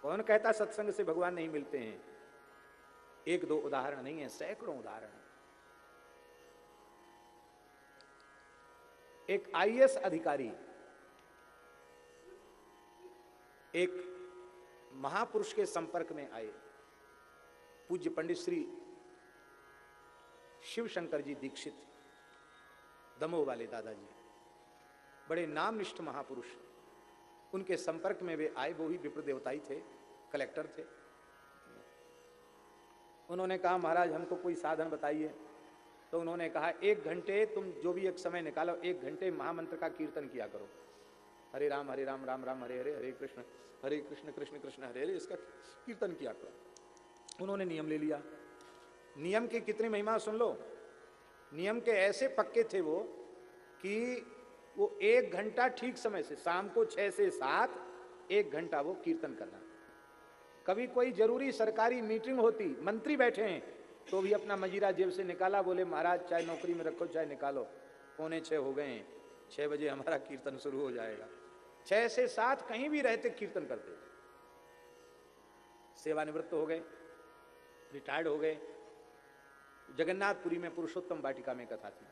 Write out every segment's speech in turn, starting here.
कौन कहता सत्संग से भगवान नहीं मिलते हैं? एक दो उदाहरण नहीं है, सैकड़ों उदाहरण है। एक आईएएस अधिकारी एक महापुरुष के संपर्क में आए, पूज्य पंडित श्री शिव शंकर जी दीक्षित, दमोह वाले दादाजी, बड़े नामनिष्ठ महापुरुष। उनके संपर्क में वे आए, वो भी विप्र देवताई थे, कलेक्टर थे। उन्होंने कहा महाराज हमको कोई साधन बताइए। तो उन्होंने कहा 1 घंटे तुम जो भी एक समय निकालो, 1 घंटे महामंत्र का कीर्तन किया करो, हरे राम राम राम हरे हरे, हरे कृष्ण कृष्ण कृष्ण हरे हरे, इसका कीर्तन किया करो। उन्होंने नियम ले लिया। नियम की कितनी महिमा सुन लो। नियम के ऐसे पक्के थे वो कि वो 1 घंटा ठीक समय से, शाम को 6 से 7 1 घंटा वो कीर्तन करना। कभी कोई जरूरी सरकारी मीटिंग होती, मंत्री बैठे हैं, तो भी अपना मजीरा जेब से निकाला, बोले महाराज चाहे नौकरी में रखो चाहे निकालो, 5:45 हो गए हैं, 6 बजे हमारा कीर्तन शुरू हो जाएगा। 6 से 7 कहीं भी रहते कीर्तन करते। सेवानिवृत्त हो गए, रिटायर्ड हो गए। जगन्नाथपुरी में पुरुषोत्तम वाटिका में कथा थी,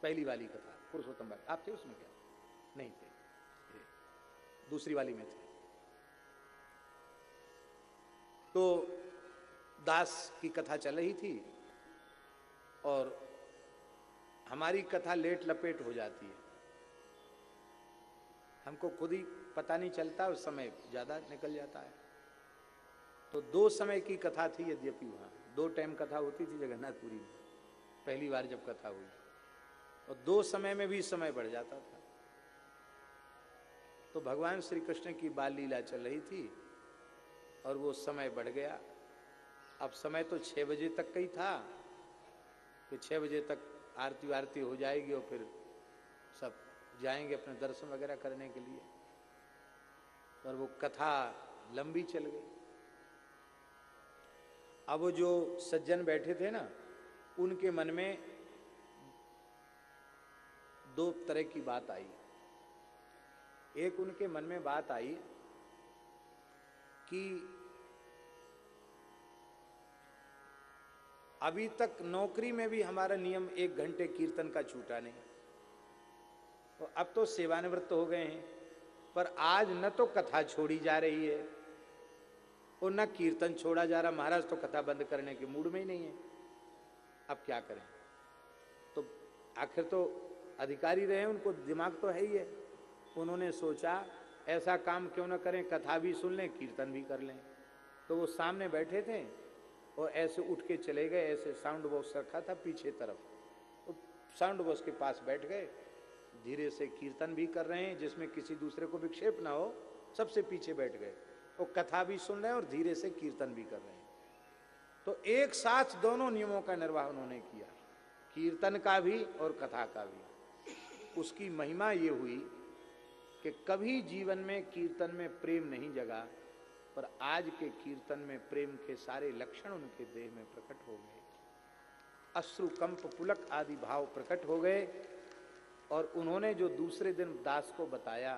पहली वाली कथा पुरुषोत्तम वाटिका। आप थे उसमें क्या? नहीं थे, दूसरी वाली में थे। तो दास की कथा चल रही थी और हमारी कथा लेट लपेट हो जाती है, हमको खुद ही पता नहीं चलता, उस समय ज्यादा निकल जाता है। तो 2 समय की कथा थी, यद्यपि वहां 2 टाइम कथा होती थी जगन्नाथपुरी में, पहली बार जब कथा हुई, और 2 समय में भी समय बढ़ जाता था। तो भगवान श्री कृष्ण की बाल लीला चल रही थी और वो समय बढ़ गया। अब समय तो 6 बजे तक का ही था कि 6 बजे तक आरती वारती हो जाएगी और फिर सब जाएंगे अपने दर्शन वगैरह करने के लिए, और वो कथा लंबी चल गई। अब वो जो सज्जन बैठे थे ना, उनके मन में 2 तरह की बात आई। एक उनके मन में बात आई कि अभी तक नौकरी में भी हमारा नियम 1 घंटे कीर्तन का छूटा नहीं, तो अब तो सेवानिवृत्त हो गए हैं, पर आज न तो कथा छोड़ी जा रही है और न कीर्तन छोड़ा जा रहा। महाराज तो कथा बंद करने के मूड में ही नहीं है, अब क्या करें? तो आखिर तो अधिकारी रहे, उनको दिमाग तो है ही है। उन्होंने सोचा ऐसा काम क्यों न करें, कथा भी सुन लें कीर्तन भी कर लें। तो वो सामने बैठे थे और ऐसे उठ के चले गए, ऐसे साउंड बॉक्स रखा था पीछे तरफ, तो साउंड बॉक्स के पास बैठ गए, धीरे से कीर्तन भी कर रहे हैं जिसमें किसी दूसरे को विक्षेप ना हो, सबसे पीछे बैठ गए और कथा भी सुन रहे हैं और धीरे से कीर्तन भी कर रहे हैं। तो एक साथ दोनों नियमों का निर्वाह उन्होंने किया, कीर्तन का भी और कथा का भी। उसकी महिमा ये हुई कि कभी जीवन में कीर्तन में प्रेम नहीं जगा, पर आज के कीर्तन में प्रेम के सारे लक्षण उनके देह में प्रकट हो गए। अश्रु कंप पुलक आदि भाव प्रकट हो गए। और उन्होंने जो दूसरे दिन दास को बताया,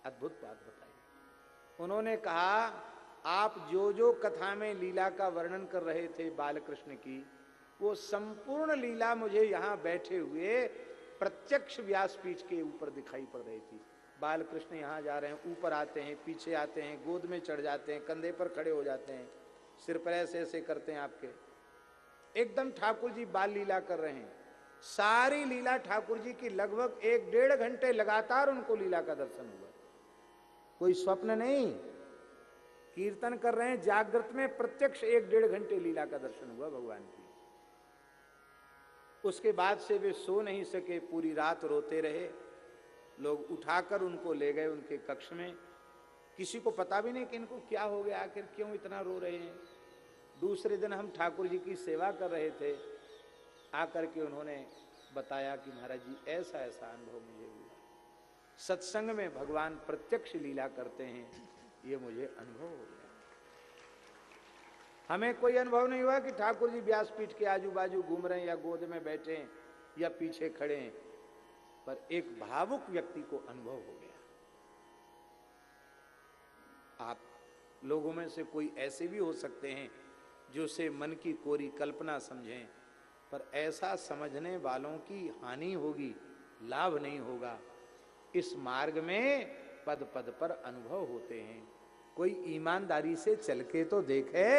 अद्भुत बात बताई। उन्होंने कहा आप जो जो कथा में लीला का वर्णन कर रहे थे बालकृष्ण की, वो संपूर्ण लीला मुझे यहां बैठे हुए प्रत्यक्ष व्यासपीठ के ऊपर दिखाई पड़ रही थी। बालकृष्ण यहाँ जा रहे हैं, ऊपर आते हैं, पीछे आते हैं, गोद में चढ़ जाते हैं, कंधे पर खड़े हो जाते हैं, सिर पर ऐसे ऐसे करते हैं आपके। एकदम ठाकुर जी बाल लीला कर रहे हैं। सारी लीला ठाकुर जी की लगभग 1-1.5 घंटे लगातार उनको लीला का दर्शन हुआ। कोई स्वप्न नहीं, कीर्तन कर रहे हैं जागृत में, प्रत्यक्ष 1-1.5 घंटे लीला का दर्शन हुआ भगवान की। उसके बाद से वे सो नहीं सके, पूरी रात रोते रहे। लोग उठाकर उनको ले गए उनके कक्ष में। किसी को पता भी नहीं कि इनको क्या हो गया, आखिर क्यों इतना रो रहे हैं। दूसरे दिन हम ठाकुर जी की सेवा कर रहे थे, आकर के उन्होंने बताया कि महाराज जी ऐसा ऐसा अनुभव मुझे हुआ, सत्संग में भगवान प्रत्यक्ष लीला करते हैं, ये मुझे अनुभव हो गया। हमें कोई अनुभव नहीं हुआ कि ठाकुर जी व्यासपीठ के आजू बाजू घूम रहे हैं या गोद में बैठे हैं या पीछे खड़े हैं। पर एक भावुक व्यक्ति को अनुभव हो गया। आप लोगों में से कोई ऐसे भी हो सकते हैं जो उसे मन की कोरी कल्पना समझें, पर ऐसा समझने वालों की हानि होगी, लाभ नहीं होगा। इस मार्ग में पद पद पर अनुभव होते हैं। कोई ईमानदारी से चल के तो देखे।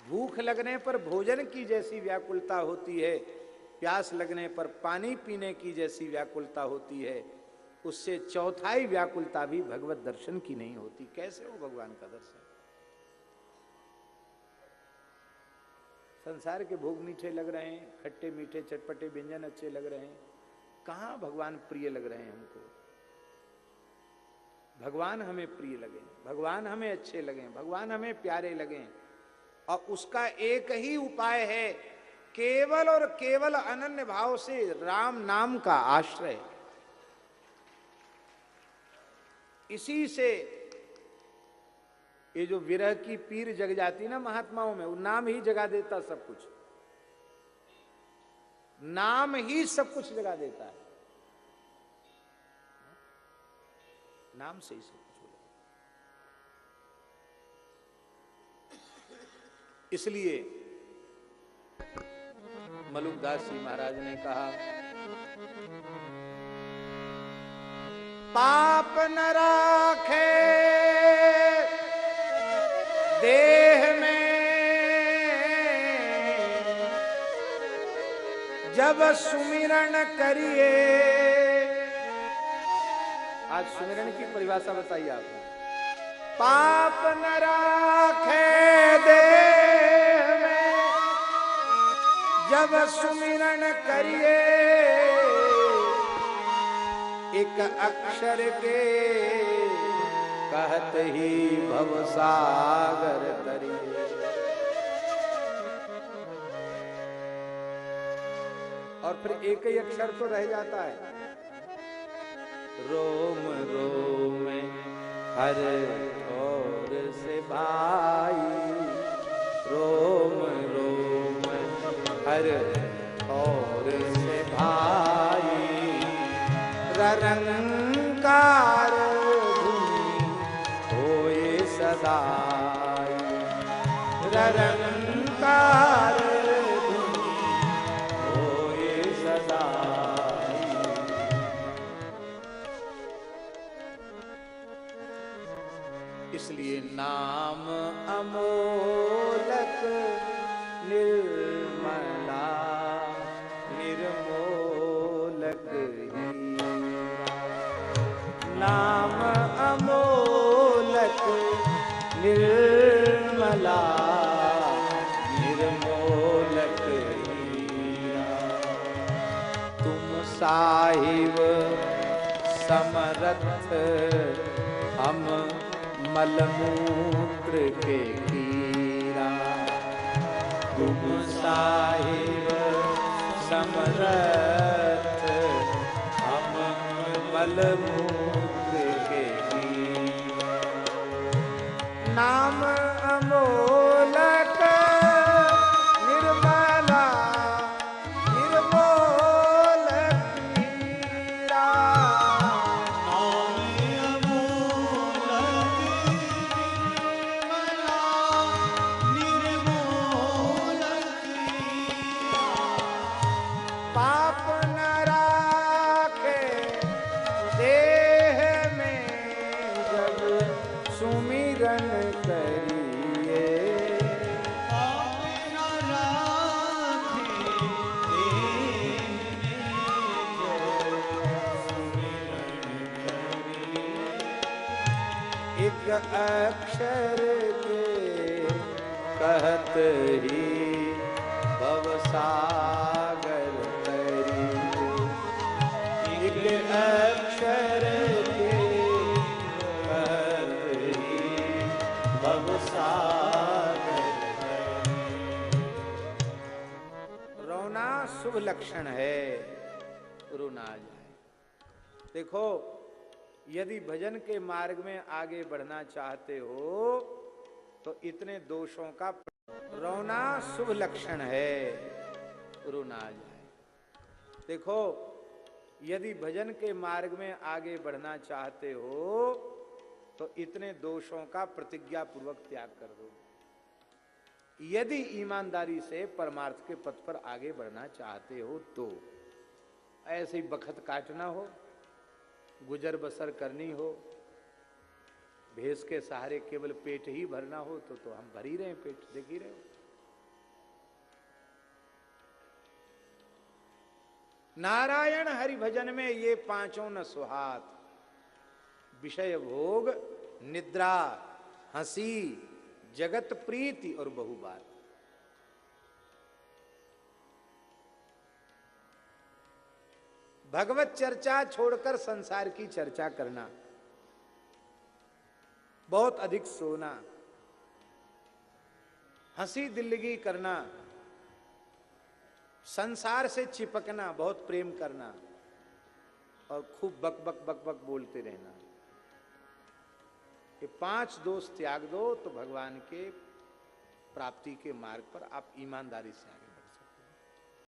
भूख लगने पर भोजन की जैसी व्याकुलता होती है, प्यास लगने पर पानी पीने की जैसी व्याकुलता होती है, उससे चौथाई व्याकुलता भी भगवत दर्शन की नहीं होती। कैसे हो भगवान का दर्शन? संसार के भोग मीठे लग रहे हैं, खट्टे मीठे चटपटे व्यंजन अच्छे लग रहे हैं, कहां भगवान प्रिय लग रहे हैं हमको? भगवान हमें प्रिय लगे, भगवान हमें अच्छे लगे, भगवान हमें प्यारे लगे, और उसका एक ही उपाय है, केवल और केवल अनन्य भाव से राम नाम का आश्रय। इसी से ये जो विरह की पीर जग जाती ना महात्माओं में, वो नाम ही जगा देता सब कुछ। नाम ही सब कुछ जगा देता है, नाम से ही सब कुछ हो जाता। इसलिए मलुकदास जी महाराज ने कहा, पाप न राखे देह में, जब सुमिरन करिए। आज सुमिरन की परिभाषा बताइए आपने। पाप न राखे देह में, जब सुमिरन करिए। एक अक्षर के कहत ही भवसागर तरिए। और फिर एक ही अक्षर तो रह जाता है, रोम रोम हर ठोर से भाई, रोम रोम हर ठोर से भाई। ररंकार धुनि होए सदाई, ररंकार धुनि होए सदाई। इसलिए नाम अमोलक निर्मला निर्मोलक नाम अमोलक निर्मला निर्मोलक हीरा। तुम साहिब समरथ हम मलमूत्र के कीरा। तुम साहिब समरथ हम मलमूत्र के कीरा। नाम अमोलक निर्मला निर्मोलक हीरा। पाप न राखे देह में, जब सुमिरन करिए। पाप न राखे देह में, जब सुमिरन करिए। एक अक्षर के कहत ही भवसागर तरिए। एक अक्षर के कहत ही भवसागर तरिए। रोना शुभ लक्षण है, रोना जाए। देखो, यदि भजन के मार्ग में आगे बढ़ना चाहते हो तो इतने दोषों का, रोना शुभ लक्षण है, रोना आ जाए। देखो, यदि भजन के मार्ग में आगे बढ़ना चाहते हो तो इतने दोषों का प्रतिज्ञा पूर्वक त्याग कर दो। यदि ईमानदारी से परमार्थ के पथ पर आगे बढ़ना चाहते हो तो ऐसे ही बखत काटना हो, गुजर बसर करनी हो, भेष के सहारे केवल पेट ही भरना हो तो हम भर ही रहे हैं, पेट देख ही रहे हो। नारायण हरि भजन में ये पांचों न सुहात, विषय भोग, निद्रा, हंसी, जगत प्रीति और बहुबात। भगवत चर्चा छोड़कर संसार की चर्चा करना, बहुत अधिक सोना, हंसी दिल्लगी करना, संसार से चिपकना, बहुत प्रेम करना और खूब बक बक बक बक बोलते रहना, ये पांच दोष त्याग दो तो भगवान के प्राप्ति के मार्ग पर आप ईमानदारी से आगे